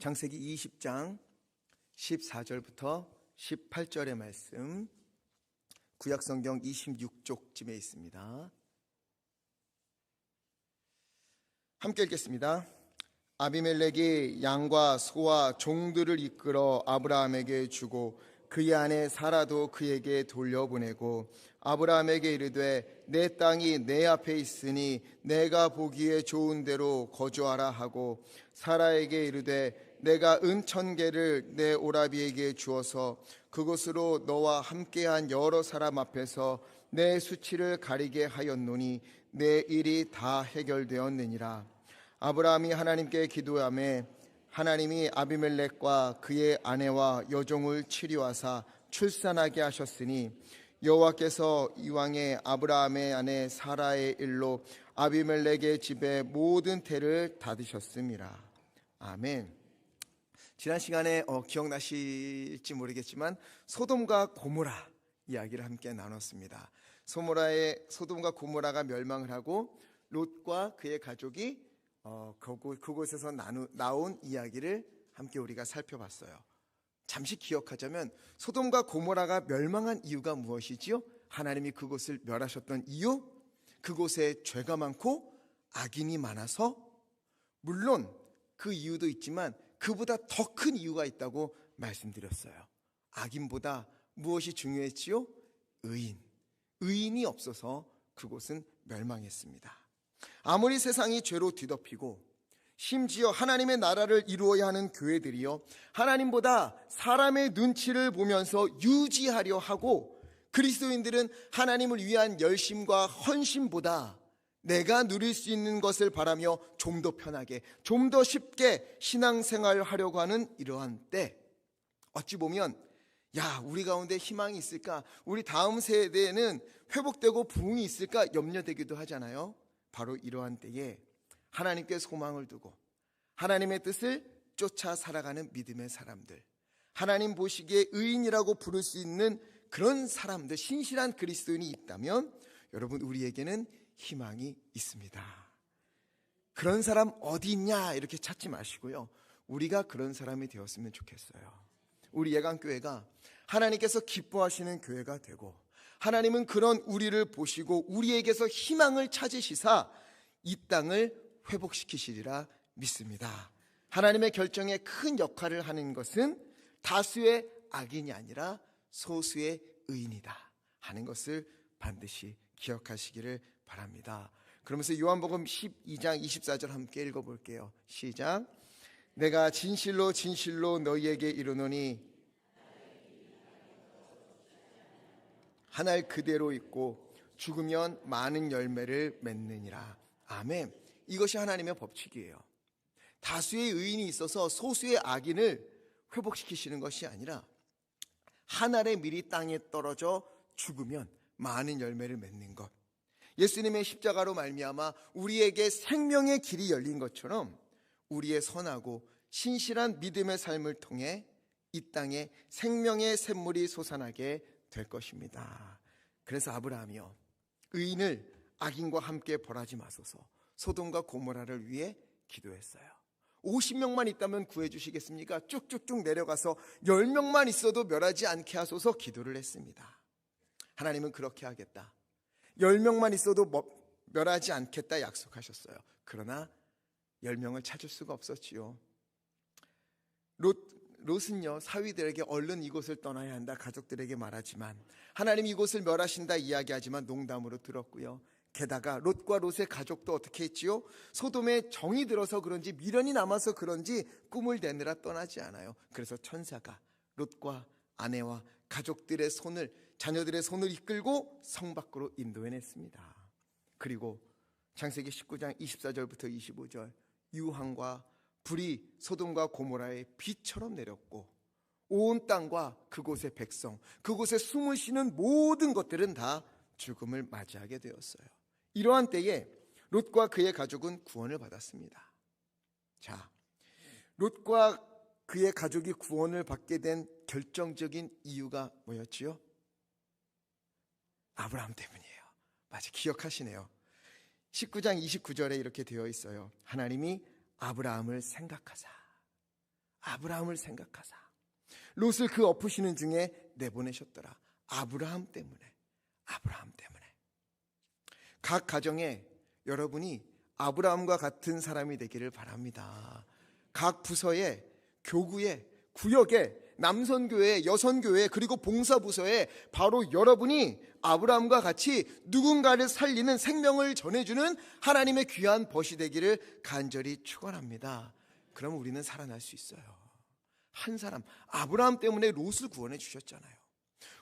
창세기 20장 14절부터 18절의 말씀, 구약성경 26쪽쯤에 있습니다. 함께 읽겠습니다. 아비멜렉이 양과 소와 종들을 이끌어 아브라함에게 주고 그의 아내 사라도 그에게 돌려보내고 아브라함에게 이르되 내 땅이 내 앞에 있으니 내가 보기에 좋은 대로 거주하라 하고 사라에게 이르되 내가 은 1,000개를 내 오라비에게 주어서 그곳으로 너와 함께한 여러 사람 앞에서 내 수치를 가리게 하였노니 내 일이 다 해결되었느니라. 아브라함이 하나님께 기도하매 하나님이 아비멜렉과 그의 아내와 여종을 치료하사 출산하게 하셨으니 여호와께서 이왕에 아브라함의 아내 사라의 일로 아비멜렉의 집에 모든 태를 닫으셨음이라. 아멘. 지난 시간에 기억나실지 모르겠지만 소돔과 고모라 이야기를 함께 나눴습니다. 소돔과 고모라가 멸망을 하고 롯과 그의 가족이 그곳에서 나온 이야기를 함께 우리가 살펴봤어요. 잠시 기억하자면 소돔과 고모라가 멸망한 이유가 무엇이지요? 하나님이 그곳을 멸하셨던 이유? 그곳에 죄가 많고 악인이 많아서? 물론 그 이유도 있지만 그보다 더 큰 이유가 있다고 말씀드렸어요. 악인보다 무엇이 중요했지요? 의인이 없어서 그곳은 멸망했습니다. 아무리 세상이 죄로 뒤덮이고 심지어 하나님의 나라를 이루어야 하는 교회들이요, 하나님보다 사람의 눈치를 보면서 유지하려 하고 그리스도인들은 하나님을 위한 열심과 헌신보다 내가 누릴 수 있는 것을 바라며 좀 더 편하게, 좀 더 쉽게 신앙생활을 하려고 하는 이러한 때, 어찌 보면 우리 가운데 희망이 있을까? 우리 다음 세대에는 회복되고 부흥이 있을까? 염려되기도 하잖아요. 바로 이러한 때에 하나님께 소망을 두고 하나님의 뜻을 쫓아 살아가는 믿음의 사람들, 하나님 보시기에 의인이라고 부를 수 있는 그런 사람들, 신실한 그리스도인이 있다면 여러분, 우리에게는 희망이 있습니다. 그런 사람 어디 있냐 이렇게 찾지 마시고요, 우리가 그런 사람이 되었으면 좋겠어요. 우리 예강교회가 하나님께서 기뻐하시는 교회가 되고 하나님은 그런 우리를 보시고 우리에게서 희망을 찾으시사 이 땅을 회복시키시리라 믿습니다. 하나님의 결정에 큰 역할을 하는 것은 다수의 악인이 아니라 소수의 의인이다 하는 것을 반드시 기억하시기를 바랍니다. 그러면서 요한복음 12장 24절 함께 읽어볼게요. 시작. 내가 진실로 진실로 너희에게 이르노니 한 알 그대로 있고 죽으면 많은 열매를 맺느니라. 아멘. 이것이 하나님의 법칙이에요. 다수의 의인이 있어서 소수의 악인을 회복시키시는 것이 아니라 한 알의 밀이 땅에 떨어져 죽으면 많은 열매를 맺는 것. 예수님의 십자가로 말미암아 우리에게 생명의 길이 열린 것처럼 우리의 선하고 신실한 믿음의 삶을 통해 이 땅에 생명의 샘물이 솟아나게 될 것입니다. 그래서 아브라함이요, 의인을 악인과 함께 벌하지 마소서 소돔과 고모라를 위해 기도했어요. 50명만 있다면 구해주시겠습니까? 쭉쭉쭉 내려가서 10명만 있어도 멸하지 않게 하소서 기도를 했습니다. 하나님은 그렇게 하겠다, 10명만 있어도 멸하지 않겠다 약속하셨어요. 그러나 10명을 찾을 수가 없었지요. 롯은요, 사위들에게 얼른 이곳을 떠나야 한다 가족들에게 말하지만 하나님 이곳을 멸하신다 이야기하지만 농담으로 들었고요. 게다가 롯과 롯의 가족도 어떻게 했지요? 소돔에 정이 들어서 그런지 미련이 남아서 그런지 꿈을 대느라 떠나지 않아요. 그래서 천사가 롯과 아내와 가족들의 손을, 자녀들의 손을 이끌고 성 밖으로 인도해냈습니다. 그리고 창세기 19장 24절부터 25절, 유황과 불이 소돔과 고모라의 비처럼 내렸고 온 땅과 그곳의 백성, 그곳에 숨을 쉬는 모든 것들은 다 죽음을 맞이하게 되었어요. 이러한 때에 롯과 그의 가족은 구원을 받았습니다. 자, 롯과 그의 가족이 구원을 받게 된 결정적인 이유가 뭐였지요? 아브라함 때문이에요. 맞아, 기억하시네요. 19장 29절에 이렇게 되어 있어요. 하나님이 아브라함을 생각하사. 아브라함을 생각하사 롯을 그 엎으시는 중에 내보내셨더라. 아브라함 때문에. 각 가정에 여러분이 아브라함과 같은 사람이 되기를 바랍니다. 각 부서에, 교구에, 구역에, 남선교회, 여선교회, 그리고 봉사부서에 바로 여러분이 아브라함과 같이 누군가를 살리는 생명을 전해주는 하나님의 귀한 벗이 되기를 간절히 축원합니다. 그럼 우리는 살아날 수 있어요. 한 사람, 아브라함 때문에 롯을 구원해 주셨잖아요.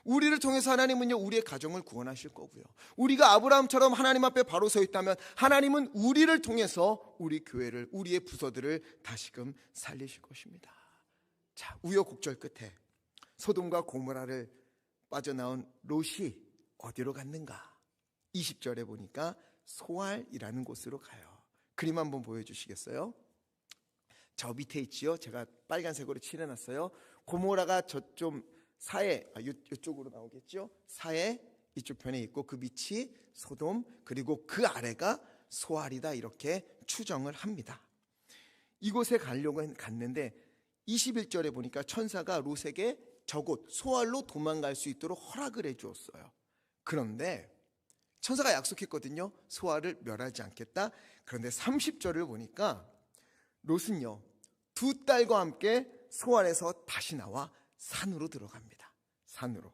우리를 통해서 하나님은요, 우리의 가정을 구원하실 거고요. 우리가 아브라함처럼 하나님 앞에 바로 서 있다면 하나님은 우리를 통해서 우리 교회를, 우리의 부서들을 다시금 살리실 것입니다. 자, 우여곡절 끝에 소돔과 고모라를 빠져나온 롯이 어디로 갔는가? 20절에 보니까 소알이라는 곳으로 가요. 그림 한번 보여주시겠어요? 저 밑에 있지요? 제가 빨간색으로 칠해놨어요. 고모라가 저좀 사해, 이쪽으로 나오겠죠? 사해 이쪽 편에 있고 그 밑이 소돔, 그리고 그 아래가 소알이다, 이렇게 추정을 합니다. 이곳에 가려고 갔는데 21절에 보니까 천사가 롯에게 저곳 소알로 도망갈 수 있도록 허락을 해주었어요. 그런데 천사가 약속했거든요. 소알을 멸하지 않겠다. 그런데 30절을 보니까 롯은요, 두 딸과 함께 소알에서 다시 나와 산으로 들어갑니다. 산으로.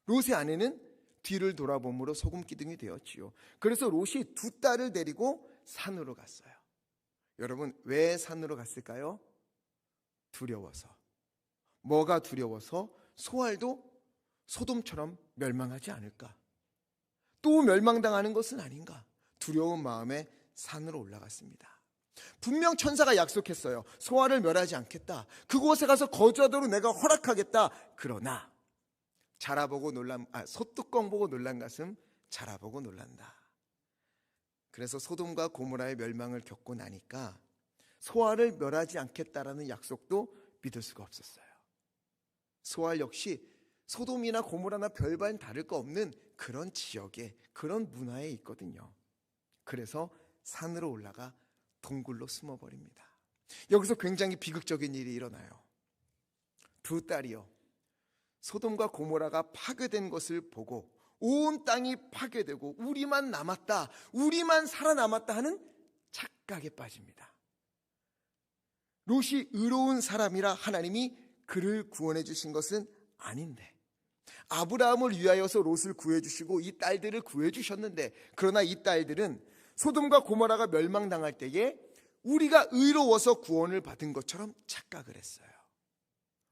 롯의 아내는 뒤를 돌아봄으로 소금기둥이 되었지요. 그래서 롯이 두 딸을 데리고 산으로 갔어요. 여러분, 왜 산으로 갔을까요? 두려워서. 뭐가 두려워서? 소알도 소돔처럼 멸망하지 않을까? 또 멸망당하는 것은 아닌가? 두려운 마음에 산으로 올라갔습니다. 분명 천사가 약속했어요. 소알을 멸하지 않겠다. 그곳에 가서 거주하도록 내가 허락하겠다. 그러나 소뚜껑 보고 놀란 가슴 자라보고 놀란다. 그래서 소돔과 고모라의 멸망을 겪고 나니까 소알을 멸하지 않겠다라는 약속도 믿을 수가 없었어요. 소알 역시 소돔이나 고모라나 별반 다를 거 없는 그런 지역에, 그런 문화에 있거든요. 그래서 산으로 올라가 동굴로 숨어버립니다. 여기서 굉장히 비극적인 일이 일어나요. 두 딸이요, 소돔과 고모라가 파괴된 것을 보고 온 땅이 파괴되고 우리만 남았다, 우리만 살아남았다 하는 착각에 빠집니다. 롯이 의로운 사람이라 하나님이 그를 구원해 주신 것은 아닌데, 아브라함을 위하여서 롯을 구해 주시고 이 딸들을 구해 주셨는데, 그러나 이 딸들은 소돔과 고모라가 멸망당할 때에 우리가 의로워서 구원을 받은 것처럼 착각을 했어요.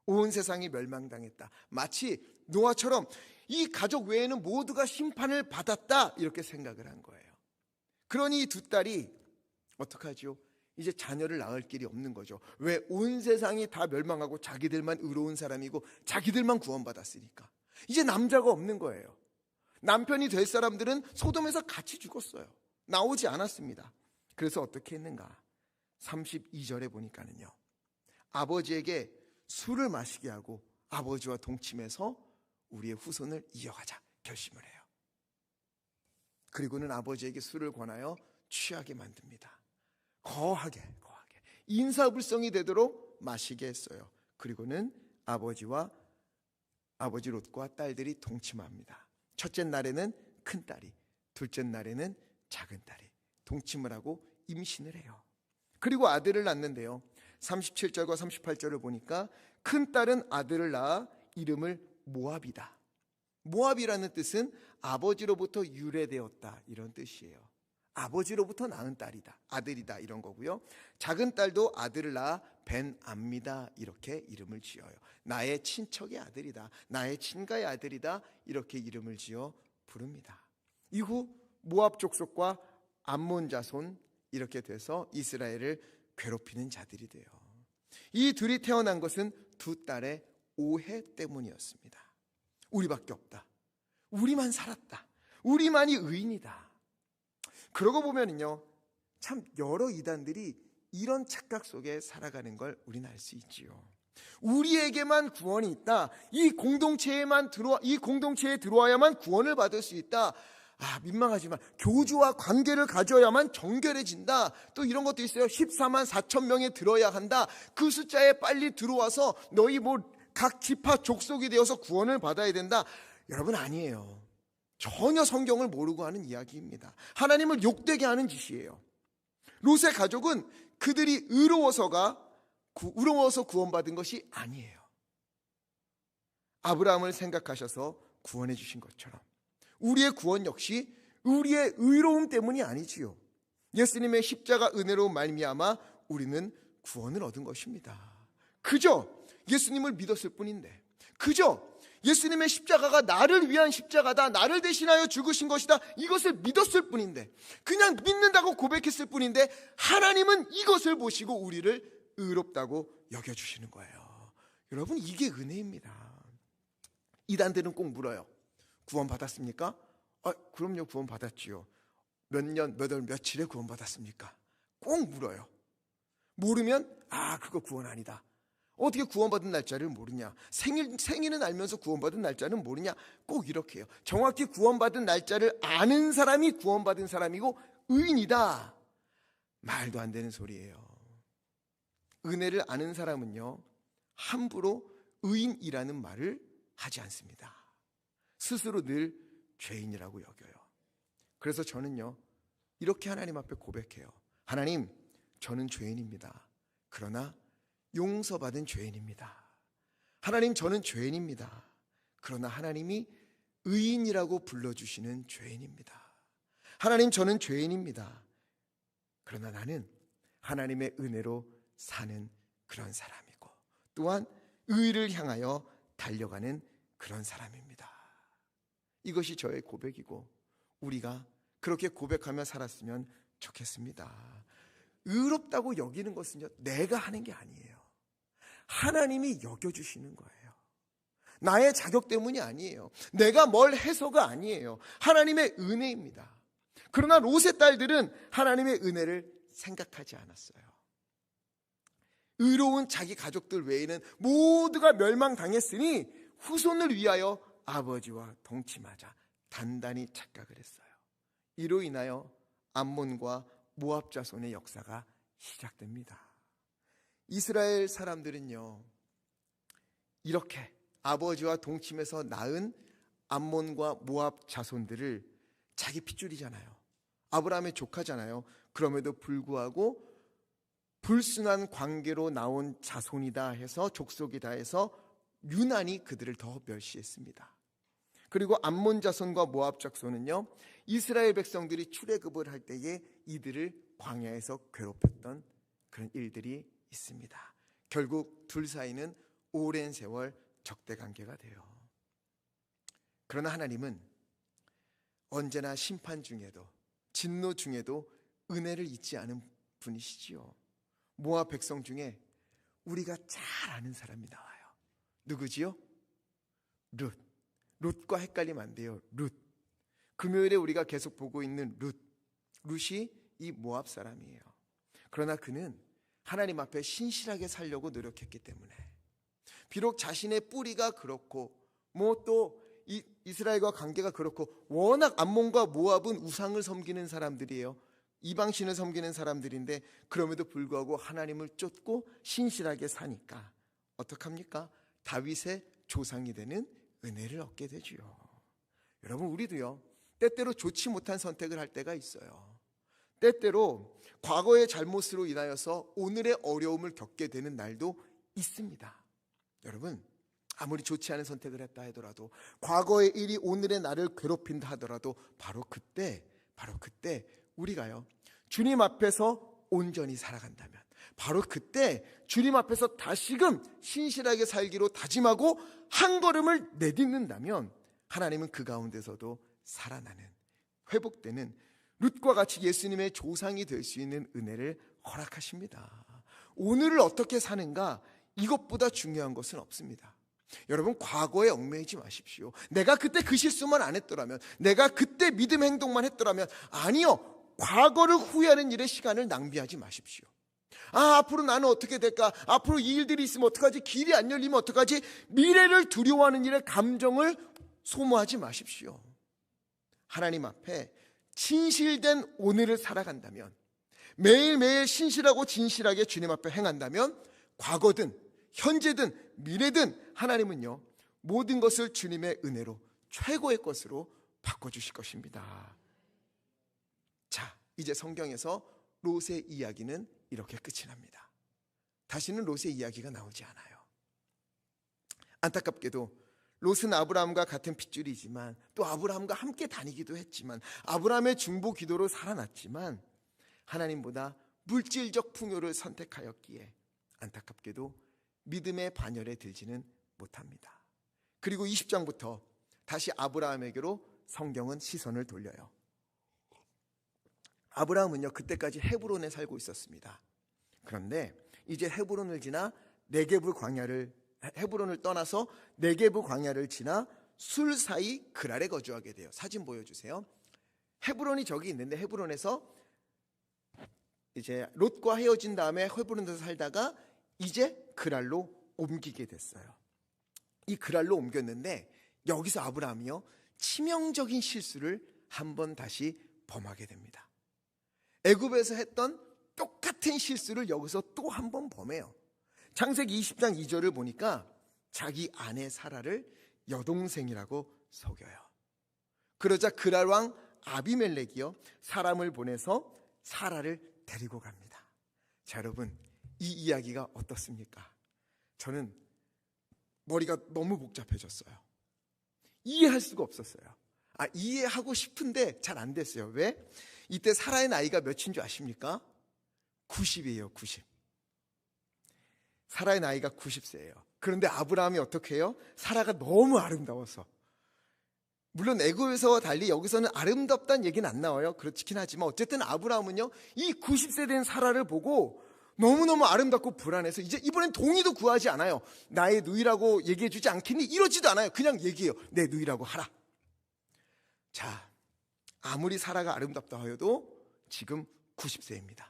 온 세상이 멸망당했다, 마치 노아처럼 이 가족 외에는 모두가 심판을 받았다, 이렇게 생각을 한 거예요. 그러니 이 두 딸이 어떡하죠? 이제 자녀를 낳을 길이 없는 거죠. 왜? 온 세상이 다 멸망하고 자기들만 의로운 사람이고 자기들만 구원받았으니까. 이제 남자가 없는 거예요. 남편이 될 사람들은 소돔에서 같이 죽었어요. 나오지 않았습니다. 그래서 어떻게 했는가? 32절에 보니까는요, 아버지에게 술을 마시게 하고 아버지와 동침해서 우리의 후손을 이어가자 결심을 해요. 그리고는 아버지에게 술을 권하여 취하게 만듭니다. 거하게 인사불성이 되도록 마시게 했어요. 그리고는 아버지 롯과 딸들이 동침합니다. 첫째 날에는 큰 딸이, 둘째 날에는 작은 딸이 동침을 하고 임신을 해요. 그리고 아들을 낳는데요, 37절과 38절을 보니까 큰 딸은 아들을 낳아 이름을 모압이다. 모압이라는 뜻은 아버지로부터 유래되었다, 이런 뜻이에요. 아버지로부터 낳은 딸이다, 아들이다, 이런 거고요. 작은 딸도 아들을 낳아 벤암미다, 이렇게 이름을 지어요. 나의 친척의 아들이다, 나의 친가의 아들이다, 이렇게 이름을 지어 부릅니다. 이후 모압 족속과 암몬 자손, 이렇게 돼서 이스라엘을 괴롭히는 자들이 돼요. 이 둘이 태어난 것은 두 딸의 오해 때문이었습니다. 우리밖에 없다, 우리만 살았다, 우리만이 의인이다. 그러고 보면요, 참 여러 이단들이 이런 착각 속에 살아가는 걸 우리는 알 수 있지요. 우리에게만 구원이 있다, 이 공동체에 들어와야만 구원을 받을 수 있다. 민망하지만 교주와 관계를 가져야만 정결해진다. 또 이런 것도 있어요. 14만 4천 명에 들어야 한다. 그 숫자에 빨리 들어와서 너희 각 지파 족속이 되어서 구원을 받아야 된다. 여러분, 아니에요. 전혀 성경을 모르고 하는 이야기입니다. 하나님을 욕되게 하는 짓이에요. 롯의 가족은 그들이 의로워서 구원받은 것이 아니에요. 아브라함을 생각하셔서 구원해 주신 것처럼 우리의 구원 역시 우리의 의로움 때문이 아니지요. 예수님의 십자가 은혜로 말미암아 우리는 구원을 얻은 것입니다. 그저 예수님을 믿었을 뿐인데, 그저 예수님의 십자가가 나를 위한 십자가다, 나를 대신하여 죽으신 것이다, 이것을 믿었을 뿐인데, 그냥 믿는다고 고백했을 뿐인데, 하나님은 이것을 보시고 우리를 의롭다고 여겨주시는 거예요. 여러분, 이게 은혜입니다. 이단들은 꼭 물어요. 구원 받았습니까? 그럼요, 구원 받았지요. 몇 년, 몇 월, 며칠에 구원 받았습니까? 꼭 물어요. 모르면 그거 구원 아니다. 어떻게 구원받은 날짜를 모르냐? 생일은 알면서 구원받은 날짜는 모르냐? 꼭 이렇게 해요. 정확히 구원받은 날짜를 아는 사람이 구원받은 사람이고 의인이다. 말도 안 되는 소리예요. 은혜를 아는 사람은요, 함부로 의인이라는 말을 하지 않습니다. 스스로 늘 죄인이라고 여겨요. 그래서 저는요, 이렇게 하나님 앞에 고백해요. 하나님, 저는 죄인입니다. 그러나 용서받은 죄인입니다. 하나님, 저는 죄인입니다. 그러나 하나님이 의인이라고 불러주시는 죄인입니다. 하나님, 저는 죄인입니다. 그러나 나는 하나님의 은혜로 사는 그런 사람이고, 또한 의를 향하여 달려가는 그런 사람입니다. 이것이 저의 고백이고, 우리가 그렇게 고백하며 살았으면 좋겠습니다. 의롭다고 여기는 것은요, 내가 하는 게 아니에요. 하나님이 여겨주시는 거예요. 나의 자격 때문이 아니에요. 내가 뭘 해서가 아니에요. 하나님의 은혜입니다. 그러나 롯의 딸들은 하나님의 은혜를 생각하지 않았어요. 의로운 자기 가족들 외에는 모두가 멸망당했으니 후손을 위하여 아버지와 동침하자 단단히 착각을 했어요. 이로 인하여 암몬과 모압 자손의 역사가 시작됩니다. 이스라엘 사람들은요, 이렇게 아버지와 동침해서 낳은 암몬과 모압 자손들을 자기 핏줄이잖아요. 아브라함의 조카잖아요. 그럼에도 불구하고 불순한 관계로 나온 자손이다 해서, 족속이다 해서 유난히 그들을 더 멸시했습니다. 그리고 암몬 자손과 모압 자손은요, 이스라엘 백성들이 출애굽을 할 때에 이들을 광야에서 괴롭혔던 그런 일들이 있습니다. 결국 둘 사이는 오랜 세월 적대 관계가 돼요. 그러나 하나님은 언제나 심판 중에도, 진노 중에도 은혜를 잊지 않은 분이시지요. 모압 백성 중에 우리가 잘 아는 사람이 나와요. 누구지요? 룻. 룻과 헷갈리면 안 돼요. 룻. 금요일에 우리가 계속 보고 있는 룻. 룻이 이 모압 사람이에요. 그러나 그는 하나님 앞에 신실하게 살려고 노력했기 때문에, 비록 자신의 뿌리가 그렇고 또 이스라엘과 관계가 그렇고, 워낙 암몬과 모압은 우상을 섬기는 사람들이에요. 이방신을 섬기는 사람들인데, 그럼에도 불구하고 하나님을 쫓고 신실하게 사니까 어떡합니까? 다윗의 조상이 되는 은혜를 얻게 되지요. 여러분, 우리도요, 때때로 좋지 못한 선택을 할 때가 있어요. 때때로 과거의 잘못으로 인하여서 오늘의 어려움을 겪게 되는 날도 있습니다. 여러분, 아무리 좋지 않은 선택을 했다 하더라도, 과거의 일이 오늘의 나를 괴롭힌다 하더라도, 바로 그때 우리가요, 주님 앞에서 온전히 살아간다면, 바로 그때 주님 앞에서 다시금 신실하게 살기로 다짐하고 한 걸음을 내딛는다면, 하나님은 그 가운데서도 살아나는, 회복되는 룻과 같이 예수님의 조상이 될 수 있는 은혜를 허락하십니다. 오늘을 어떻게 사는가, 이것보다 중요한 것은 없습니다. 여러분, 과거에 얽매이지 마십시오. 내가 그때 그 실수만 안 했더라면, 내가 그때 믿음 행동만 했더라면, 아니요, 과거를 후회하는 일에 시간을 낭비하지 마십시오. 앞으로 나는 어떻게 될까? 앞으로 이 일들이 있으면 어떡하지? 길이 안 열리면 어떡하지? 미래를 두려워하는 일에 감정을 소모하지 마십시오. 하나님 앞에 진실된 오늘을 살아간다면, 매일매일 신실하고 진실하게 주님 앞에 행한다면, 과거든 현재든 미래든 하나님은요, 모든 것을 주님의 은혜로 최고의 것으로 바꿔주실 것입니다. 자, 이제 성경에서 롯의 이야기는 이렇게 끝이 납니다. 다시는 롯의 이야기가 나오지 않아요. 안타깝게도 롯은 아브라함과 같은 핏줄이지만, 또 아브라함과 함께 다니기도 했지만, 아브라함의 중보 기도로 살아났지만, 하나님보다 물질적 풍요를 선택하였기에 안타깝게도 믿음의 반열에 들지는 못합니다. 그리고 20장부터 다시 아브라함에게로 성경은 시선을 돌려요. 아브라함은요, 그때까지 헤브론에 살고 있었습니다. 그런데 이제 헤브론을 떠나서 네게브 광야를 지나 술 사이 그랄에 거주하게 돼요. 사진 보여주세요. 헤브론이 저기 있는데, 헤브론에서 이제 롯과 헤어진 다음에 헤브론에서 살다가 이제 그랄로 옮기게 됐어요. 이 그랄로 옮겼는데, 여기서 아브라함이요, 치명적인 실수를 한번 다시 범하게 됩니다. 애굽에서 했던 똑같은 실수를 여기서 또 한 번 범해요. 창세기 20장 2절을 보니까 자기 아내 사라를 여동생이라고 속여요. 그러자 그랄 왕 아비멜렉이요, 사람을 보내서 사라를 데리고 갑니다. 자, 여러분, 이 이야기가 어떻습니까? 저는 머리가 너무 복잡해졌어요. 이해할 수가 없었어요. 이해하고 싶은데 잘 안 됐어요. 왜? 이때 사라의 나이가 몇인 줄 아십니까? 90이에요. 90. 사라의 나이가 90세예요. 그런데 아브라함이 어떻게 해요? 사라가 너무 아름다워서, 물론 애굽에서와 달리 여기서는 아름답다는 얘기는 안 나와요. 그렇긴 하지만 어쨌든 아브라함은요, 이 90세 된 사라를 보고 너무너무 아름답고 불안해서 이제 이번엔 동의도 구하지 않아요. 나의 누이라고 얘기해 주지 않겠니? 이러지도 않아요. 그냥 얘기해요. 내 누이라고 하라. 자, 아무리 사라가 아름답다 하여도 지금 90세입니다.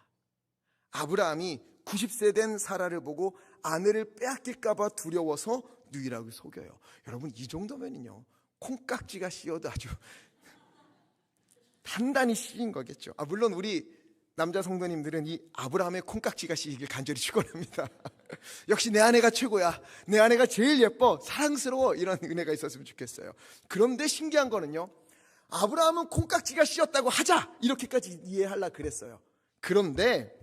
아브라함이 90세 된 사라를 보고 아내를 빼앗길까 봐 두려워서 누이라고 속여요. 여러분, 이 정도면은요, 콩깍지가 씌어도 아주 단단히 씌인 거겠죠. 물론 우리 남자 성도님들은 이 아브라함의 콩깍지가 씌이길 간절히 축원합니다. 역시 내 아내가 최고야, 내 아내가 제일 예뻐, 사랑스러워, 이런 은혜가 있었으면 좋겠어요. 그런데 신기한 거는요, 아브라함은 콩깍지가 씌었다고 하자, 이렇게까지 이해하려고 그랬어요. 그런데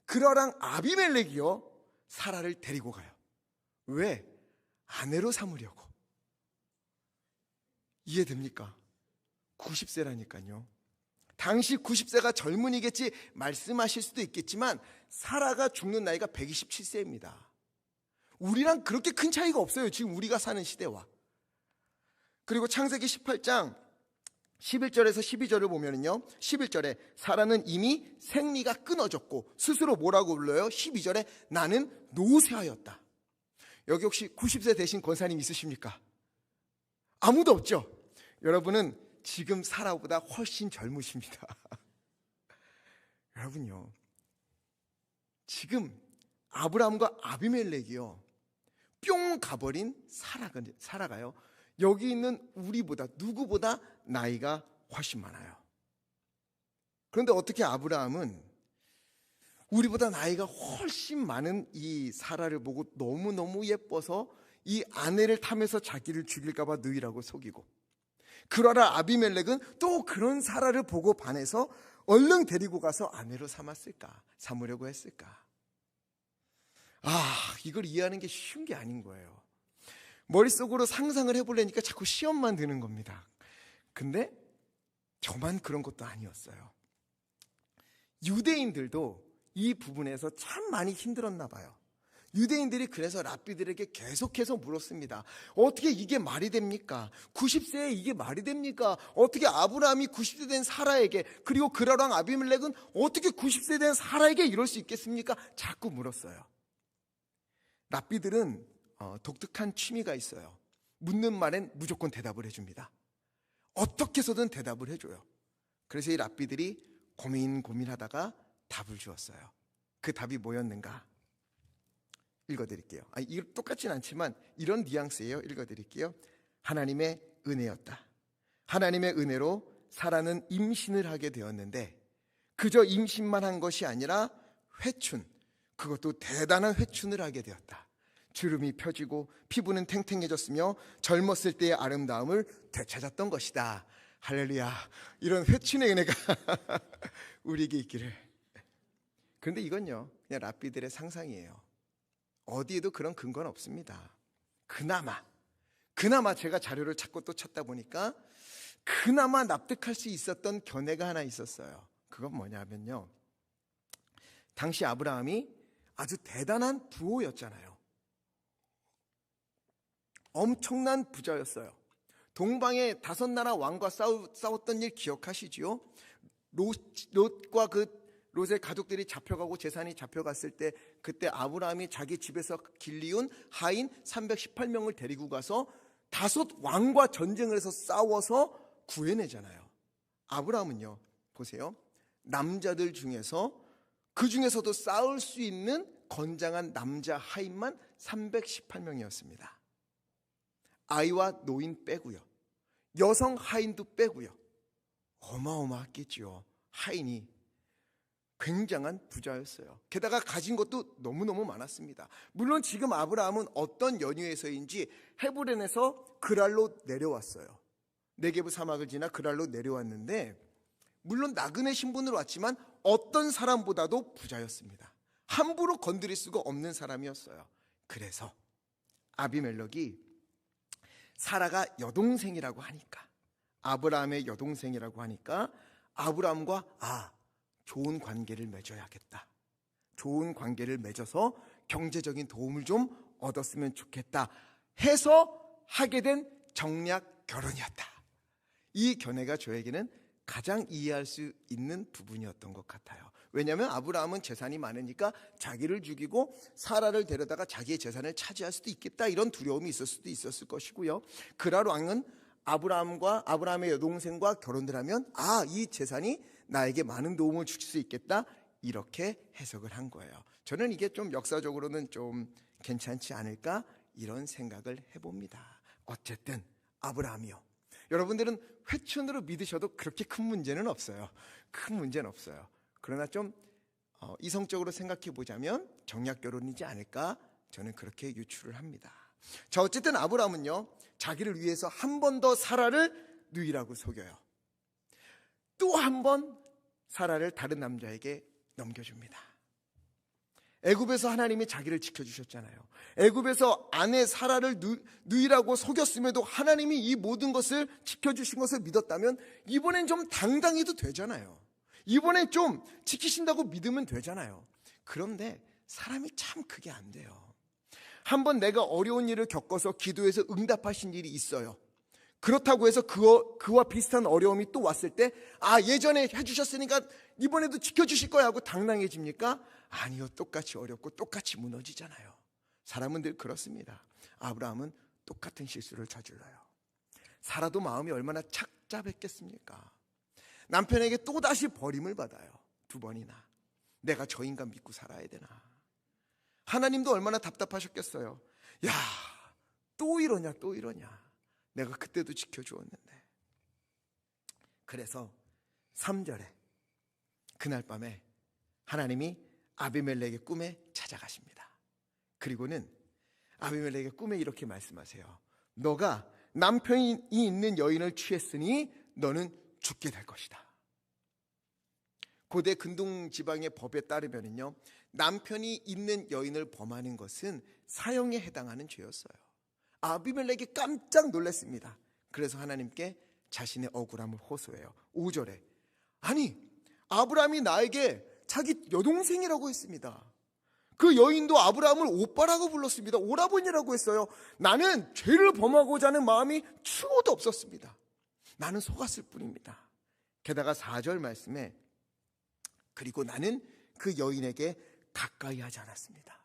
그러랑 아비멜렉이요, 사라를 데리고 가요. 왜? 아내로 삼으려고. 이해됩니까? 90세라니까요. 당시 90세가 젊은이겠지 말씀하실 수도 있겠지만, 사라가 죽는 나이가 127세입니다. 우리랑 그렇게 큰 차이가 없어요, 지금 우리가 사는 시대와. 그리고 창세기 18장 11절에서 12절을 보면은요, 11절에 사라는 이미 생리가 끊어졌고 스스로 뭐라고 불러요? 12절에 나는 노쇠하였다. 여기 혹시 90세 되신 권사님 있으십니까? 아무도 없죠? 여러분은 지금 사라보다 훨씬 젊으십니다. 여러분요, 지금 아브라함과 아비멜렉이요, 뿅 가버린 사라가요, 여기 있는 우리보다, 누구보다 나이가 훨씬 많아요. 그런데 어떻게 아브라함은 우리보다 나이가 훨씬 많은 이 사라를 보고 너무너무 예뻐서 이 아내를 탐해서 자기를 죽일까 봐 누이라고 속이고, 그러나 아비멜렉은 또 그런 사라를 보고 반해서 얼른 데리고 가서 아내로 삼으려고 했을까? 이걸 이해하는 게 쉬운 게 아닌 거예요. 머릿속으로 상상을 해보려니까 자꾸 시험만 드는 겁니다. 근데 저만 그런 것도 아니었어요. 유대인들도 이 부분에서 참 많이 힘들었나 봐요. 유대인들이 그래서 랍비들에게 계속해서 물었습니다. 어떻게 이게 말이 됩니까? 90세에 이게 말이 됩니까? 어떻게 아브라함이 90세 된 사라에게, 그리고 그라랑 아비멜렉은 어떻게 90세 된 사라에게 이럴 수 있겠습니까? 자꾸 물었어요. 랍비들은 독특한 취미가 있어요. 묻는 말엔 무조건 대답을 해줍니다. 어떻게 해서든 대답을 해줘요. 그래서 이 랍비들이 고민하다가 답을 주었어요. 그 답이 뭐였는가? 읽어드릴게요. 이거 똑같진 않지만 이런 뉘앙스예요. 읽어드릴게요. 하나님의 은혜였다. 하나님의 은혜로 사라는 임신을 하게 되었는데 그저 임신만 한 것이 아니라 회춘, 그것도 대단한 회춘을 하게 되었다. 주름이 펴지고 피부는 탱탱해졌으며 젊었을 때의 아름다움을 되찾았던 것이다. 할렐루야. 이런 회춘의 은혜가 우리에게 있기를. 그런데 이건요, 그냥 랍비들의 상상이에요. 어디에도 그런 근거는 없습니다. 그나마 제가 자료를 찾고 또 찾다 보니까 그나마 납득할 수 있었던 견해가 하나 있었어요. 그건 뭐냐면요, 당시 아브라함이 아주 대단한 부호였잖아요. 엄청난 부자였어요. 동방의 5나라 왕과 싸웠던 일 기억하시지요? 롯과 롯의 가족들이 잡혀가고 재산이 잡혀갔을 때, 그때 아브라함이 자기 집에서 길리운 하인 318명을 데리고 가서 5 왕과 전쟁을 해서 싸워서 구해내잖아요. 아브라함은요, 보세요, 남자들 중에서 그 중에서도 싸울 수 있는 건장한 남자 하인만 318명이었습니다. 아이와 노인 빼고요, 여성 하인도 빼고요. 어마어마했겠지요. 하인이 굉장한 부자였어요. 게다가 가진 것도 너무너무 많았습니다. 물론 지금 아브라함은 어떤 연유에서인지 헤브론에서 그랄로 내려왔어요. 네게브 사막을 지나 그랄로 내려왔는데, 물론 나그네 신분으로 왔지만 어떤 사람보다도 부자였습니다. 함부로 건드릴 수가 없는 사람이었어요. 그래서 아비멜렉이 사라가 여동생이라고 하니까, 아브라함의 여동생이라고 하니까 아브라함과 좋은 관계를 맺어야겠다, 좋은 관계를 맺어서 경제적인 도움을 좀 얻었으면 좋겠다 해서 하게 된 정략 결혼이었다. 이 견해가 저에게는 가장 이해할 수 있는 부분이었던 것 같아요. 왜냐하면 아브라함은 재산이 많으니까 자기를 죽이고 사라를 데려다가 자기의 재산을 차지할 수도 있겠다, 이런 두려움이 있을 수도 있었을 것이고요. 그랄 왕은 아브라함의 여동생과 결혼을 하면 이 재산이 나에게 많은 도움을 줄 수 있겠다, 이렇게 해석을 한 거예요. 저는 이게 좀 역사적으로는 좀 괜찮지 않을까, 이런 생각을 해봅니다. 어쨌든 아브라함이요, 여러분들은 회춘으로 믿으셔도 그렇게 큰 문제는 없어요. 큰 문제는 없어요. 그러나 좀 이성적으로 생각해 보자면 정략 결혼이지 않을까, 저는 그렇게 유추를 합니다. 자, 어쨌든 아브라함은요, 자기를 위해서 한 번 더 사라를 누이라고 속여요. 또 한 번 사라를 다른 남자에게 넘겨줍니다. 애굽에서 하나님이 자기를 지켜주셨잖아요. 애굽에서 아내 사라를 누이라고 속였음에도 하나님이 이 모든 것을 지켜주신 것을 믿었다면 이번엔 좀 당당해도 되잖아요. 이번엔 좀 지키신다고 믿으면 되잖아요. 그런데 사람이 참 그게 안 돼요. 한번 내가 어려운 일을 겪어서 기도해서 응답하신 일이 있어요. 그렇다고 해서 그와 비슷한 어려움이 또 왔을 때 예전에 해주셨으니까 이번에도 지켜주실 거야 하고 당당해집니까? 아니요, 똑같이 어렵고 똑같이 무너지잖아요. 사람은 늘 그렇습니다. 아브라함은 똑같은 실수를 저질러요. 사라도 마음이 얼마나 착잡했겠습니까? 남편에게 또다시 버림을 받아요. 2번이나. 내가 저 인간 믿고 살아야 되나. 하나님도 얼마나 답답하셨겠어요. 또 이러냐. 내가 그때도 지켜주었는데. 그래서 3절에 그날 밤에 하나님이 아비멜렉의 꿈에 찾아가십니다. 그리고는 아비멜렉의 꿈에 이렇게 말씀하세요. 너가 남편이 있는 여인을 취했으니 너는 죽게 될 것이다. 고대 근동 지방의 법에 따르면요, 남편이 있는 여인을 범하는 것은 사형에 해당하는 죄였어요. 아비멜렉이 깜짝 놀랐습니다. 그래서 하나님께 자신의 억울함을 호소해요. 5절에 아브라함이 나에게 자기 여동생이라고 했습니다. 그 여인도 아브라함을 오빠라고 불렀습니다. 오라버니라고 했어요. 나는 죄를 범하고자 하는 마음이 추호도 없었습니다. 나는 속았을 뿐입니다. 게다가 4절 말씀에 그리고 나는 그 여인에게 가까이 하지 않았습니다.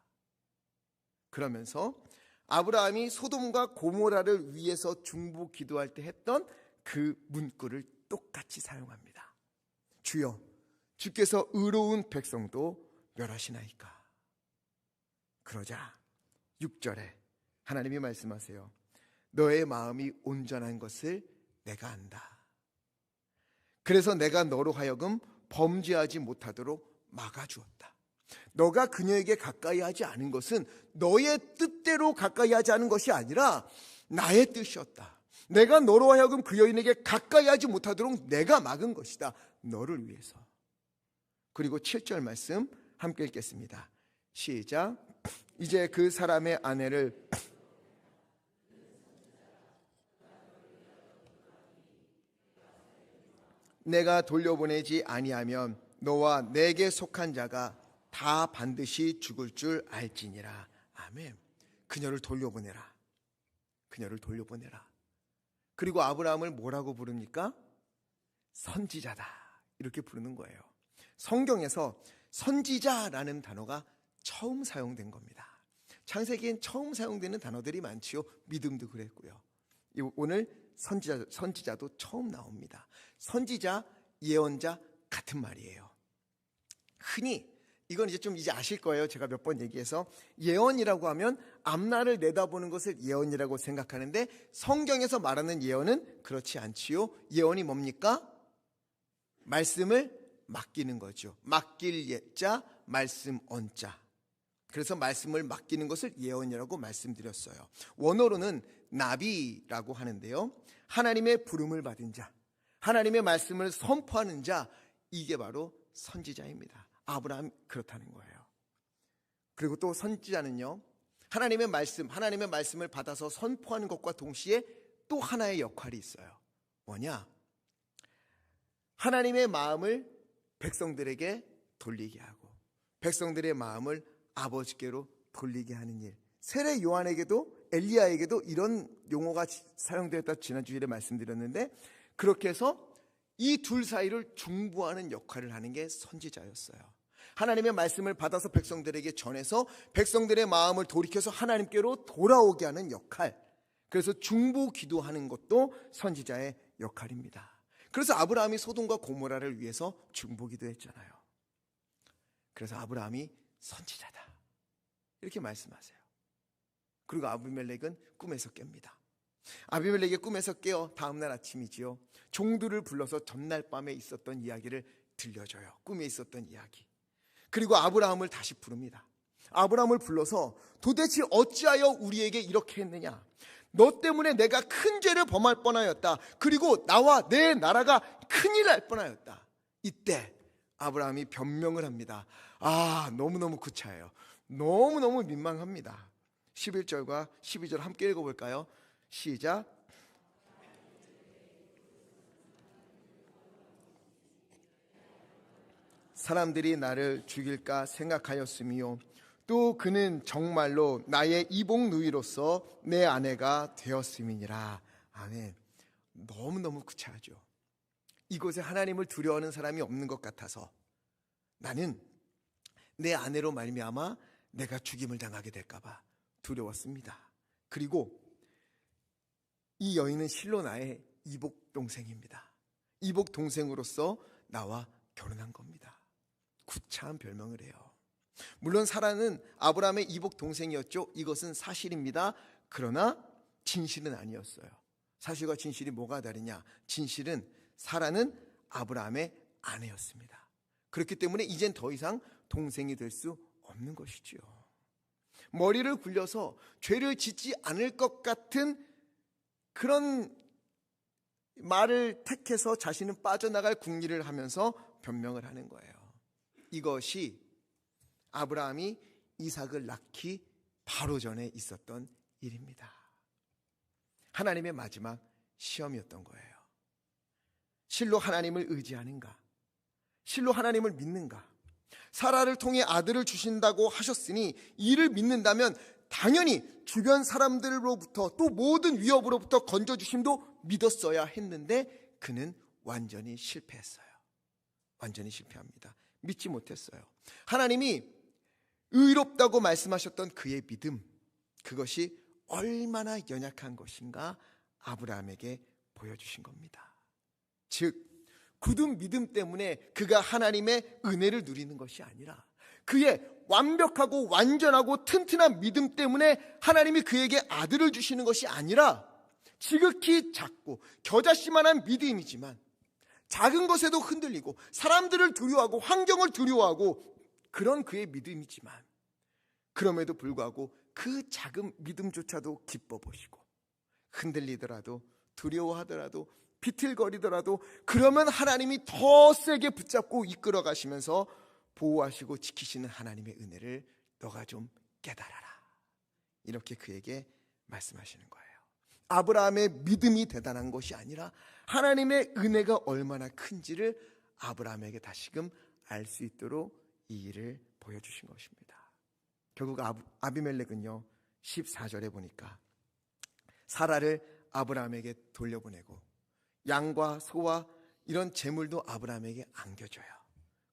그러면서 아브라함이 소돔과 고모라를 위해서 중보 기도할 때 했던 그 문구를 똑같이 사용합니다. 주여, 주께서 의로운 백성도 멸하시나이까. 그러자 6절에 하나님이 말씀하세요. 너의 마음이 온전한 것을 내가 안다. 그래서 내가 너로 하여금 범죄하지 못하도록 막아주었다. 너가 그녀에게 가까이 하지 않은 것은 너의 뜻대로 가까이 하지 않은 것이 아니라 나의 뜻이었다. 내가 너로 하여금 그 여인에게 가까이 하지 못하도록 내가 막은 것이다. 너를 위해서. 그리고 7절 말씀 함께 읽겠습니다. 시작. 이제 그 사람의 아내를 내가 돌려보내지 아니하면 너와 내게 속한 자가 다 반드시 죽을 줄 알지니라. 아멘. 그녀를 돌려보내라. 그녀를 돌려보내라. 그리고 아브라함을 뭐라고 부릅니까? 선지자다. 이렇게 부르는 거예요. 성경에서 선지자라는 단어가 처음 사용된 겁니다. 창세기엔 처음 사용되는 단어들이 많지요. 믿음도 그랬고요. 오늘 선지자도 처음 나옵니다. 선지자, 예언자 같은 말이에요. 흔히 이건 이제 아실 거예요. 제가 몇 번 얘기해서 예언이라고 하면 앞날을 내다보는 것을 예언이라고 생각하는데 성경에서 말하는 예언은 그렇지 않지요. 예언이 뭡니까? 말씀을 맡기는 거죠. 맡길 예자, 말씀 언자. 그래서 말씀을 맡기는 것을 예언이라고 말씀드렸어요. 원어로는 나비라고 하는데요. 하나님의 부름을 받은 자, 하나님의 말씀을 선포하는 자, 이게 바로 선지자입니다. 아브라함 그렇다는 거예요. 그리고 또 선지자는요, 하나님의 말씀을 받아서 선포하는 것과 동시에 또 하나의 역할이 있어요. 뭐냐? 하나님의 마음을 백성들에게 돌리게 하고 백성들의 마음을 아버지께로 돌리게 하는 일. 세례 요한에게도 엘리야에게도 이런 용어가 사용되었다 지난주일에 말씀드렸는데, 그렇게 해서 이 둘 사이를 중보하는 역할을 하는 게 선지자였어요. 하나님의 말씀을 받아서 백성들에게 전해서 백성들의 마음을 돌이켜서 하나님께로 돌아오게 하는 역할. 그래서 중보 기도하는 것도 선지자의 역할입니다. 그래서 아브라함이 소돔과 고모라를 위해서 중보 기도했잖아요. 그래서 아브라함이 선지자다 이렇게 말씀하세요. 그리고 아비멜렉은 꿈에서 깹니다. 아비멜렉이 꿈에서 깨어 다음날 아침이지요. 종들을 불러서 전날 밤에 있었던 이야기를 들려줘요. 꿈에 있었던 이야기. 그리고 아브라함을 다시 부릅니다. 아브라함을 불러서 도대체 어찌하여 우리에게 이렇게 했느냐? 너 때문에 내가 큰 죄를 범할 뻔하였다. 그리고 나와 내 나라가 큰일 날 뻔하였다. 이때 아브라함이 변명을 합니다. 너무너무 구차해요. 너무너무 민망합니다. 11절과 12절 함께 읽어볼까요? 시작. 사람들이 나를 죽일까 생각하였으며 또 그는 정말로 나의 이복 누이로서 내 아내가 되었음이니라. 아멘. 너무너무 구차하죠. 이곳에 하나님을 두려워하는 사람이 없는 것 같아서 나는 내 아내로 말미암아 내가 죽임을 당하게 될까 봐 두려웠습니다. 그리고 이 여인은 실로 나의 이복 동생입니다. 이복 동생으로서 나와 결혼한 겁니다. 구차한 별명을 해요. 물론 사라는 아브라함의 이복 동생이었죠. 이것은 사실입니다. 그러나 진실은 아니었어요. 사실과 진실이 뭐가 다르냐? 진실은 사라는 아브라함의 아내였습니다. 그렇기 때문에 이젠 더 이상 동생이 될 수 없는 것이지요. 머리를 굴려서 죄를 짓지 않을 것 같은 그런 말을 택해서 자신은 빠져나갈 궁리를 하면서 변명을 하는 거예요. 이것이 아브라함이 이삭을 낳기 바로 전에 있었던 일입니다. 하나님의 마지막 시험이었던 거예요. 실로 하나님을 의지하는가? 실로 하나님을 믿는가? 사라를 통해 아들을 주신다고 하셨으니 이를 믿는다면 당연히 주변 사람들로부터 또 모든 위협으로부터 건져주심도 믿었어야 했는데 그는 완전히 실패했어요. 완전히 실패합니다. 믿지 못했어요. 하나님이 의롭다고 말씀하셨던 그의 믿음, 그것이 얼마나 연약한 것인가 아브라함에게 보여주신 겁니다. 즉 굳은 믿음 때문에 그가 하나님의 은혜를 누리는 것이 아니라 그의 완벽하고 완전하고 튼튼한 믿음 때문에 하나님이 그에게 아들을 주시는 것이 아니라 지극히 작고 겨자씨만한 믿음이지만 작은 것에도 흔들리고 사람들을 두려워하고 환경을 두려워하고 그런 그의 믿음이지만 그럼에도 불구하고 그 작은 믿음조차도 기뻐 보시고 흔들리더라도 두려워하더라도 비틀거리더라도 그러면 하나님이 더 세게 붙잡고 이끌어 가시면서 보호하시고 지키시는 하나님의 은혜를 너가 좀 깨달아라. 이렇게 그에게 말씀하시는 거예요. 아브라함의 믿음이 대단한 것이 아니라 하나님의 은혜가 얼마나 큰지를 아브라함에게 다시금 알 수 있도록 이 일을 보여주신 것입니다. 결국 아비멜렉은요 14절에 보니까 사라를 아브라함에게 돌려보내고 양과 소와 이런 재물도 아브라함에게 안겨줘요.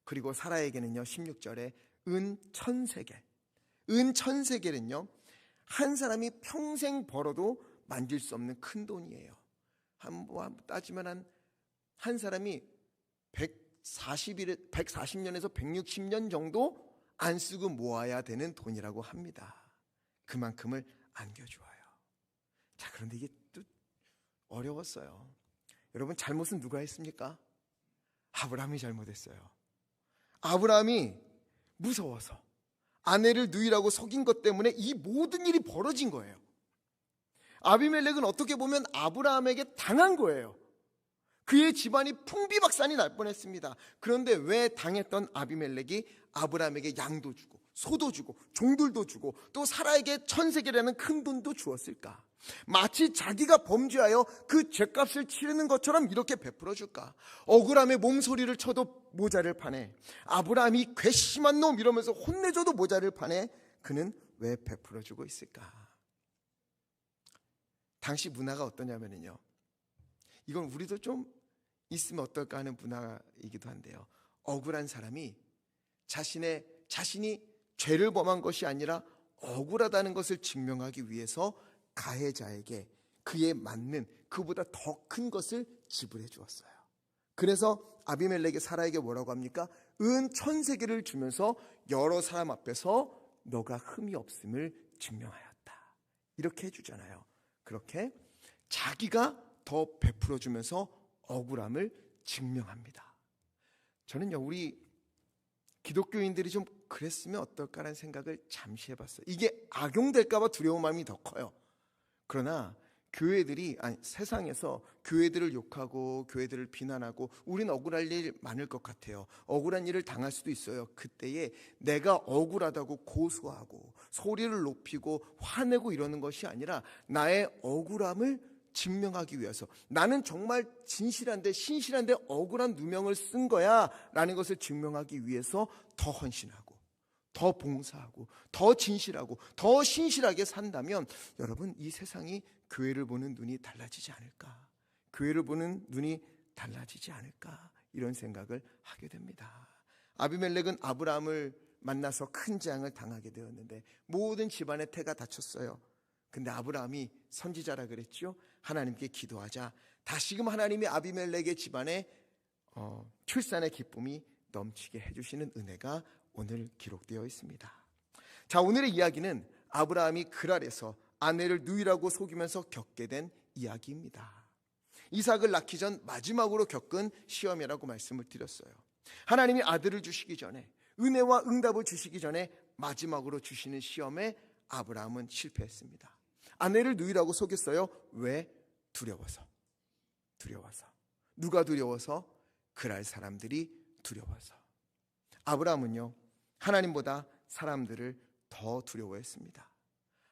그리고 사라에게는요 16절에 은 1000세겔, 은 1000세겔은요 한 사람이 평생 벌어도 만질 수 없는 큰 돈이에요. 한번 따지면 한 사람이 140년에서 160년 정도 안 쓰고 모아야 되는 돈이라고 합니다. 그만큼을 안겨주어요. 자, 그런데 이게 또 어려웠어요. 여러분, 잘못은 누가 했습니까? 아브라함이 잘못했어요. 아브라함이 무서워서 아내를 누이라고 속인 것 때문에 이 모든 일이 벌어진 거예요. 아비멜렉은 어떻게 보면 아브라함에게 당한 거예요. 그의 집안이 풍비박산이 날 뻔했습니다. 그런데 왜 당했던 아비멜렉이 아브라함에게 양도 주고 소도 주고 종들도 주고 또 사라에게 1000세겔이라는 큰 돈도 주었을까? 마치 자기가 범죄하여 그 죄값을 치르는 것처럼 이렇게 베풀어 줄까? 억울함에 몸소리를 쳐도 모자를 파네. 아브라함이 괘씸한 놈 이러면서 혼내줘도 모자를 파네. 그는 왜 베풀어 주고 있을까? 당시 문화가 어떠냐면요, 이건 우리도 좀 있으면 어떨까 하는 문화이기도 한데요, 억울한 사람이 자신이 죄를 범한 것이 아니라 억울하다는 것을 증명하기 위해서 가해자에게 그에 맞는 그보다 더 큰 것을 지불해 주었어요. 그래서 아비멜렉이 사라에게 뭐라고 합니까? 은 1000세겔을 주면서 여러 사람 앞에서 너가 흠이 없음을 증명하였다. 이렇게 해주잖아요. 그렇게 자기가 더 베풀어 주면서 억울함을 증명합니다. 저는요, 우리 기독교인들이 좀 그랬으면 어떨까라는 생각을 잠시 해봤어요. 이게 악용될까 봐 두려운 마음이 더 커요. 그러나 세상에서 교회들을 욕하고 교회들을 비난하고 우린 억울할 일 많을 것 같아요. 억울한 일을 당할 수도 있어요. 그때에 내가 억울하다고 고소하고 소리를 높이고 화내고 이러는 것이 아니라 나의 억울함을 증명하기 위해서, 나는 정말 진실한데 신실한데 억울한 누명을 쓴 거야 라는 것을 증명하기 위해서 더 헌신하고 더 봉사하고 더 진실하고 더 신실하게 산다면 여러분, 이 세상이 교회를 보는 눈이 달라지지 않을까? 교회를 보는 눈이 달라지지 않을까? 이런 생각을 하게 됩니다. 아비멜렉은 아브라함을 만나서 큰 재앙을 당하게 되었는데 모든 집안의 태가 다쳤어요. 근데 아브라함이 선지자라 그랬죠. 하나님께 기도하자 다시금 하나님이 아비멜렉의 집안에 출산의 기쁨이 넘치게 해주시는 은혜가 오늘 기록되어 있습니다. 자, 오늘의 이야기는 아브라함이 그랄에서 아내를 누이라고 속이면서 겪게 된 이야기입니다. 이삭을 낳기 전 마지막으로 겪은 시험이라고 말씀을 드렸어요. 하나님이 아들을 주시기 전에, 은혜와 응답을 주시기 전에 마지막으로 주시는 시험에 아브라함은 실패했습니다. 아내를 누이라고 속였어요. 왜? 두려워서. 누가 두려워서? 그랄 사람들이 두려워서. 아브라함은요, 하나님보다 사람들을 더 두려워했습니다.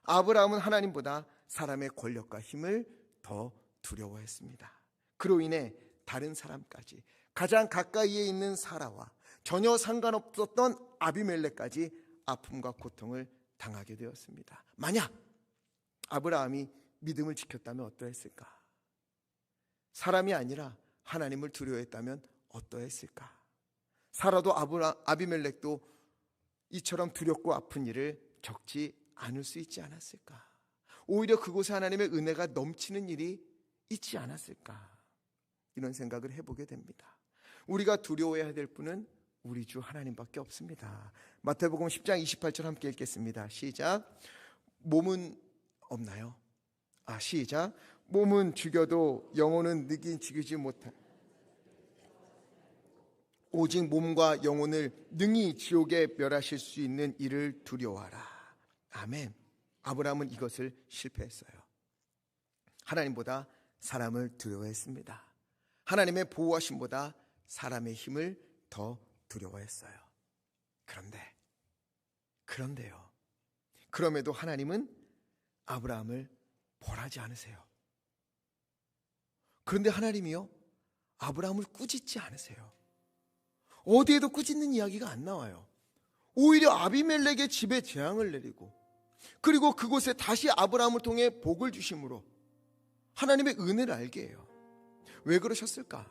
아브라함은 하나님보다 사람의 권력과 힘을 더 두려워했습니다. 그로 인해 다른 사람까지, 가장 가까이에 있는 사라와 전혀 상관없었던 아비멜렉까지 아픔과 고통을 당하게 되었습니다. 만약 아브라함이 믿음을 지켰다면 어떠했을까? 사람이 아니라 하나님을 두려워했다면 어떠했을까? 사라도 아비멜렉도 이처럼 두렵고 아픈 일을 겪지 않을 수 있지 않았을까? 오히려 그곳에 하나님의 은혜가 넘치는 일이 있지 않았을까? 이런 생각을 해보게 됩니다. 우리가 두려워해야 될 분은 우리 주 하나님밖에 없습니다. 마태복음 10장 28절 함께 읽겠습니다. 시작. 몸은 없나요? 시작. 몸은 죽여도 영혼은 능히 죽이지 못한. 오직 몸과 영혼을 능히 지옥에 멸하실 수 있는 이를 두려워하라. 아멘. 아브라함은 이것을 실패했어요. 하나님보다 사람을 두려워했습니다. 하나님의 보호하심보다 사람의 힘을 더 두려워했어요. 그런데요. 그럼에도 하나님은 아브라함을 벌하지 않으세요. 그런데 하나님이요, 아브라함을 꾸짖지 않으세요. 어디에도 꾸짖는 이야기가 안 나와요. 오히려 아비멜렉의 집에 재앙을 내리고, 그리고 그곳에 다시 아브라함을 통해 복을 주심으로 하나님의 은혜를 알게 해요. 왜 그러셨을까?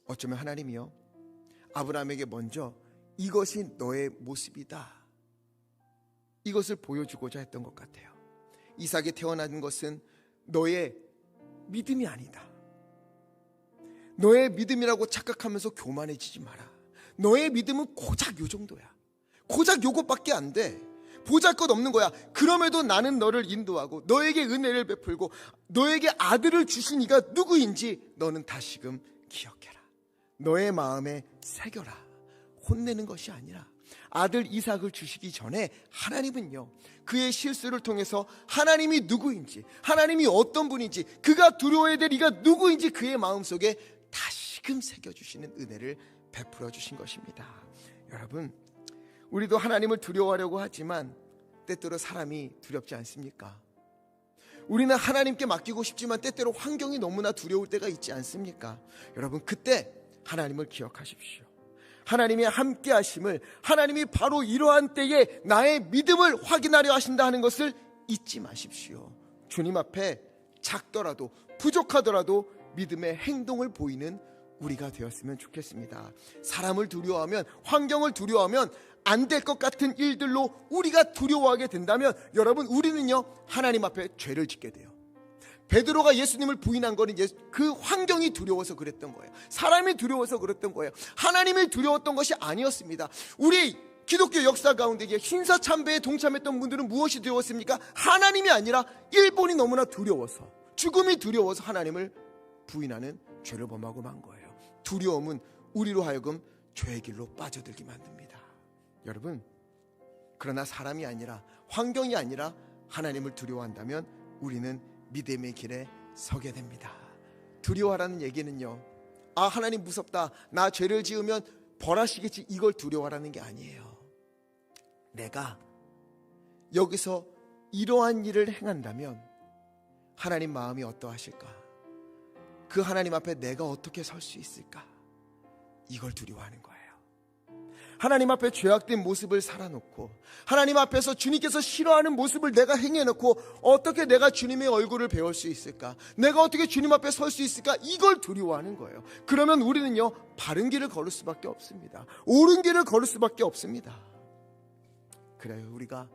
어쩌면 하나님이요, 아브라함에게 먼저 이것이 너의 모습이다, 이것을 보여주고자 했던 것 같아요. 이삭이 태어난 것은 너의 믿음이 아니다. 너의 믿음이라고 착각하면서 교만해지지 마라. 너의 믿음은 고작 요 정도야. 고작 요것밖에 안 돼. 보잘것없는 거야. 그럼에도 나는 너를 인도하고 너에게 은혜를 베풀고 너에게 아들을 주신 이가 누구인지 너는 다시금 기억해라. 너의 마음에 새겨라. 혼내는 것이 아니라 아들 이삭을 주시기 전에 하나님은요, 그의 실수를 통해서 하나님이 누구인지, 하나님이 어떤 분인지, 그가 두려워해야 될 이가 누구인지 그의 마음속에 다시금 새겨주시는 은혜를 베풀어 주신 것입니다. 여러분, 우리도 하나님을 두려워하려고 하지만 때때로 사람이 두렵지 않습니까? 우리는 하나님께 맡기고 싶지만 때때로 환경이 너무나 두려울 때가 있지 않습니까? 여러분, 그때 하나님을 기억하십시오. 하나님의 함께 하심을, 하나님이 바로 이러한 때에 나의 믿음을 확인하려 하신다 하는 것을 잊지 마십시오. 주님 앞에 작더라도 부족하더라도 믿음의 행동을 보이는 우리가 되었으면 좋겠습니다. 사람을 두려워하면, 환경을 두려워하면, 안 될 것 같은 일들로 우리가 두려워하게 된다면 여러분, 우리는요, 하나님 앞에 죄를 짓게 돼요. 베드로가 예수님을 부인한 거는 그 환경이 두려워서 그랬던 거예요. 사람이 두려워서 그랬던 거예요. 하나님이 두려웠던 것이 아니었습니다. 우리 기독교 역사 가운데 신사참배에 동참했던 분들은 무엇이 두려웠습니까? 하나님이 아니라 일본이 너무나 두려워서, 죽음이 두려워서 하나님을 부인하는 죄를 범하고 만 거예요. 두려움은 우리로 하여금 죄의 길로 빠져들게 만듭니다. 여러분, 그러나 사람이 아니라, 환경이 아니라 하나님을 두려워한다면 우리는 믿음의 길에 서게 됩니다. 두려워하라는 얘기는요, 아, 하나님 무섭다, 나 죄를 지으면 벌하시겠지, 이걸 두려워하라는 게 아니에요. 내가 여기서 이러한 일을 행한다면 하나님 마음이 어떠하실까? 그 하나님 앞에 내가 어떻게 설 수 있을까? 이걸 두려워하는 거예요. 하나님 앞에 죄악된 모습을 살아놓고, 하나님 앞에서 주님께서 싫어하는 모습을 내가 행해놓고 어떻게 내가 주님의 얼굴을 배울 수 있을까? 내가 어떻게 주님 앞에 설 수 있을까? 이걸 두려워하는 거예요. 그러면 우리는요, 바른 길을 걸을 수밖에 없습니다. 옳은 길을 걸을 수밖에 없습니다. 그래요, 우리가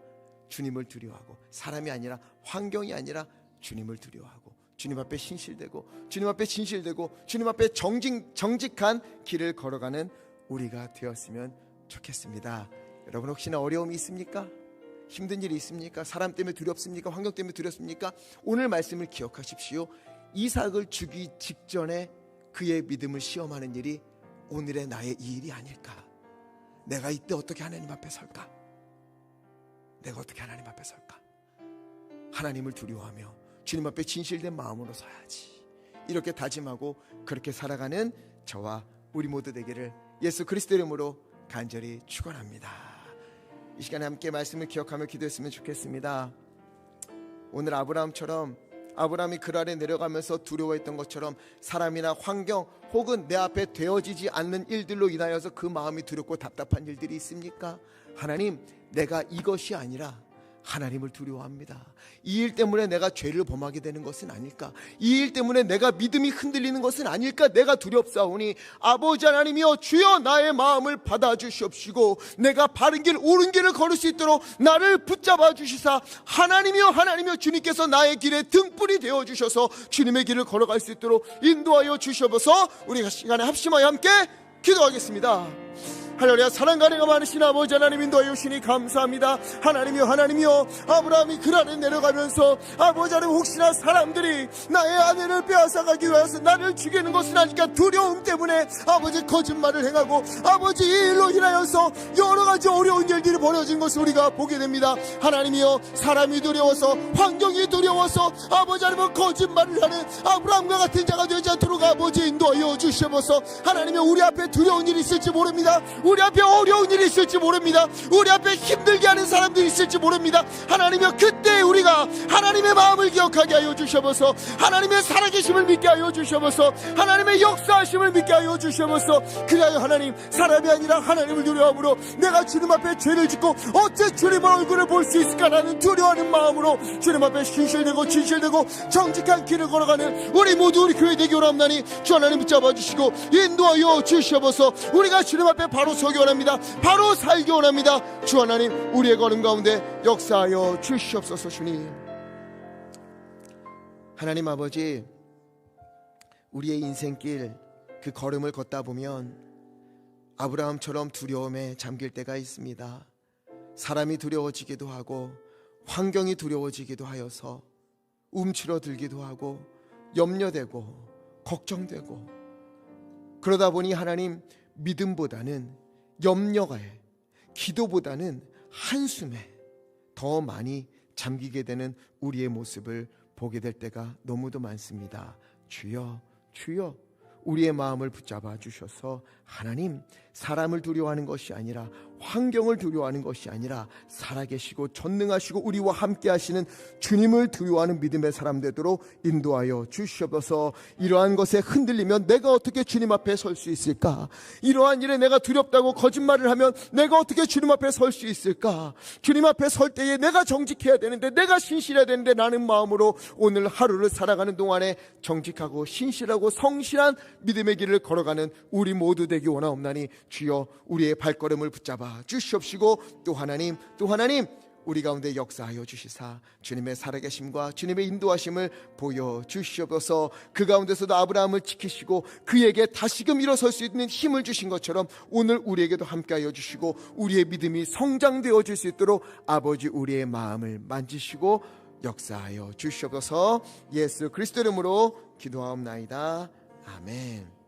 주님을 두려워하고, 사람이 아니라, 환경이 아니라 주님을 두려워하고, 주님 앞에 신실되고, 주님 앞에 진실되고, 주님 앞에 정직한 길을 걸어가는 우리가 되었으면 좋겠습니다. 여러분, 혹시나 어려움이 있습니까? 힘든 일이 있습니까? 사람 때문에 두렵습니까? 환경 때문에 두렵습니까? 오늘 말씀을 기억하십시오. 이삭을 주기 직전에 그의 믿음을 시험하는 일이 오늘의 나의 이 일이 아닐까? 내가 이때 어떻게 하나님 앞에 설까? 내가 어떻게 하나님 앞에 설까? 하나님을 두려워하며 주님 앞에 진실된 마음으로 서야지. 이렇게 다짐하고 그렇게 살아가는 저와 우리 모두 되기를 예수 그리스도 이름으로 간절히 축원합니다. 이 시간에 함께 말씀을 기억하며 기도했으면 좋겠습니다. 오늘 아브라함처럼, 아브라함이 그 아래 내려가면서 두려워했던 것처럼 사람이나 환경 혹은 내 앞에 되어지지 않는 일들로 인하여서 그 마음이 두렵고 답답한 일들이 있습니까? 하나님, 내가 이것이 아니라 하나님을 두려워합니다. 이 일 때문에 내가 죄를 범하게 되는 것은 아닐까? 이 일 때문에 내가 믿음이 흔들리는 것은 아닐까? 내가 두렵사오니 아버지 하나님이여, 주여 나의 마음을 받아주시옵시고 내가 바른 길, 옳은 길을 걸을 수 있도록 나를 붙잡아 주시사, 하나님이여 주님께서 나의 길에 등불이 되어주셔서 주님의 길을 걸어갈 수 있도록 인도하여 주시옵소서. 우리 시간에 합심하여 함께 기도하겠습니다. 할렐루야. 사랑과 은혜가 많으신 아버지 하나님 인도해 주시니 감사합니다. 하나님이여 아브라함이 그란에 내려가면서 아버지 하나님 혹시나 사람들이 나의 아내를 빼앗아가기 위해서 나를 죽이는 것은 아니까 두려움 때문에 아버지 거짓말을 행하고 아버지 이 일로 인하여서 여러가지 어려운 일들이 벌어진 것을 우리가 보게 됩니다. 하나님이여 사람이 두려워서 환경이 두려워서 아버지 하나님 거짓말을 하는 아브라함과 같은 자가 되지 않도록 아버지 인도하여 주시옵소서. 하나님이여 우리 앞에 두려운 일이 있을지 모릅니다. 우리 앞에 어려운 일이 있을지 모릅니다. 우리 앞에 힘들게 하는 사람들이 있을지 모릅니다. 하나님이여 그때 우리가 하나님의 마음을 기억하게 하여 주시옵소서. 하나님의 살아계심을 믿게 하여 주시옵소서. 하나님의 역사하심을 믿게 하여 주시옵소서. 그리하여 하나님 사람이 아니라 하나님을 두려워함으로 내가 주님 앞에 죄를 짓고 어째 주님의 얼굴을 볼 수 있을까라는 두려워하는 마음으로 주님 앞에 신실되고 진실되고 정직한 길을 걸어가는 우리 모두 우리 교회 되기 원합나니 주 하나님 붙잡아 주시고 인도하여 주시옵소서. 우리가 주님 앞에 바로 서기 원합니다. 바로 살기 원합니다. 주 하나님 우리의 걸음 가운데 역사하여 주시옵소서. 주님 하나님 아버지, 우리의 인생길 그 걸음을 걷다 보면 아브라함처럼 두려움에 잠길 때가 있습니다. 사람이 두려워지기도 하고 환경이 두려워지기도 하여서 움츠러들기도 하고 염려되고 걱정되고, 그러다 보니 하나님 믿음보다는 염려가에, 기도보다는 한숨에 더 많이 잠기게 되는 우리의 모습을 보게 될 때가 너무도 많습니다. 주여 주여 우리의 마음을 붙잡아 주셔서 하나님 사람을 두려워하는 것이 아니라 환경을 두려워하는 것이 아니라 살아계시고 전능하시고 우리와 함께 하시는 주님을 두려워하는 믿음의 사람 되도록 인도하여 주시옵소서. 이러한 것에 흔들리면 내가 어떻게 주님 앞에 설 수 있을까? 이러한 일에 내가 두렵다고 거짓말을 하면 내가 어떻게 주님 앞에 설 수 있을까? 주님 앞에 설 때에 내가 정직해야 되는데, 내가 신실해야 되는데, 라는 마음으로 오늘 하루를 살아가는 동안에 정직하고 신실하고 성실한 믿음의 길을 걸어가는 우리 모두 되기 원하옵나니 주여 우리의 발걸음을 붙잡아 주시옵시고 또 하나님 우리 가운데 역사하여 주시사 주님의 살아계심과 주님의 인도하심을 보여주시옵소서. 그 가운데서도 아브라함을 지키시고 그에게 다시금 일어설 수 있는 힘을 주신 것처럼 오늘 우리에게도 함께하여 주시고 우리의 믿음이 성장되어질 수 있도록 아버지 우리의 마음을 만지시고 역사하여 주시옵소서. 예수 그리스도 이름으로 기도하옵나이다. 아멘.